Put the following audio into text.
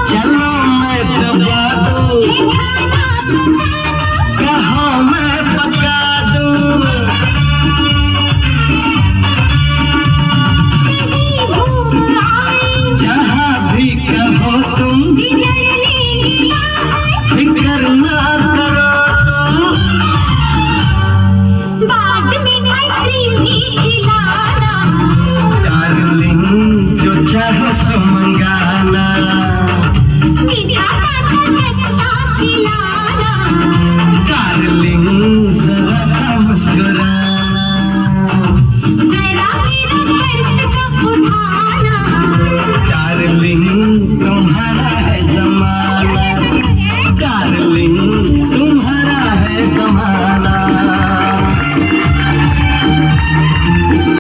चलो मैं दबा दूं, कहो मैं पका दूं, जहाँ भी कहो तुम फिक्र ना करो तुम, बाद में आइसक्रीम भी खिलाना, डार्लिंग जो चाहो सो मंगा